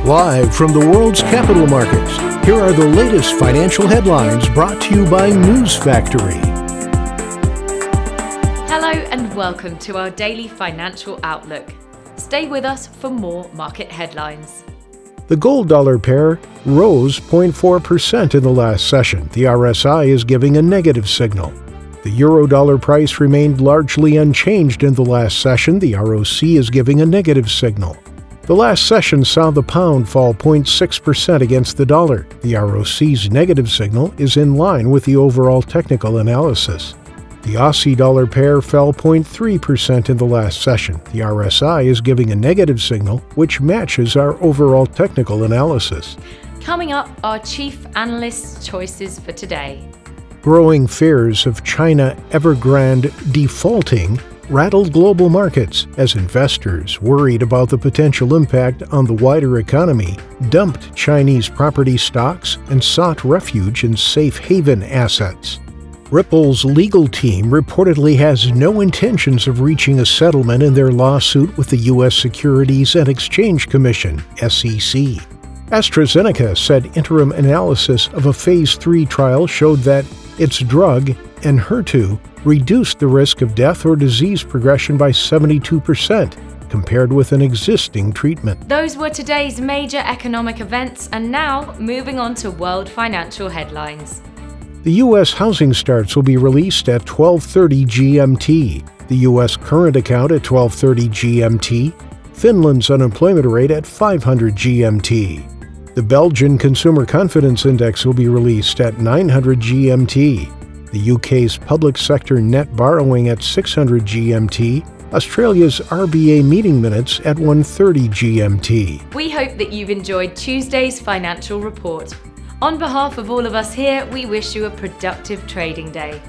Live from the world's capital markets, here are the latest financial headlines brought to you by News Factory. Hello and welcome to our daily financial outlook. Stay with us for more market headlines. The gold-dollar pair rose 0.4% in the last session. The RSI is giving a negative signal. The euro-dollar price remained largely unchanged in the last session. The ROC is giving a negative signal. The last session saw the pound fall 0.6% against the dollar. The ROC's negative signal is in line with the overall technical analysis. The Aussie-dollar pair fell 0.3% in the last session. The RSI is giving a negative signal, which matches our overall technical analysis. Coming up, our chief analyst's choices for today. Growing fears of China Evergrande defaulting rattled global markets as investors, worried about the potential impact on the wider economy, dumped Chinese property stocks and sought refuge in safe haven assets. Ripple's legal team reportedly has no intentions of reaching a settlement in their lawsuit with the U.S. Securities and Exchange Commission, SEC. AstraZeneca said interim analysis of a Phase 3 trial showed that its drug, Enhertu, reduced the risk of death or disease progression by 72%, compared with an existing treatment. Those were today's major economic events, and now moving on to world financial headlines. The U.S. housing starts will be released at 12:30 GMT, the U.S. current account at 12:30 GMT, Finland's unemployment rate at 500 GMT. The Belgian Consumer Confidence Index will be released at 900 GMT, the UK's public sector net borrowing at 600 GMT, Australia's RBA meeting minutes at 1:30 GMT. We hope that you've enjoyed Tuesday's financial report. On behalf of all of us here, we wish you a productive trading day.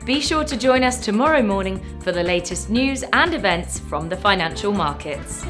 Be sure to join us tomorrow morning for the latest news and events from the financial markets.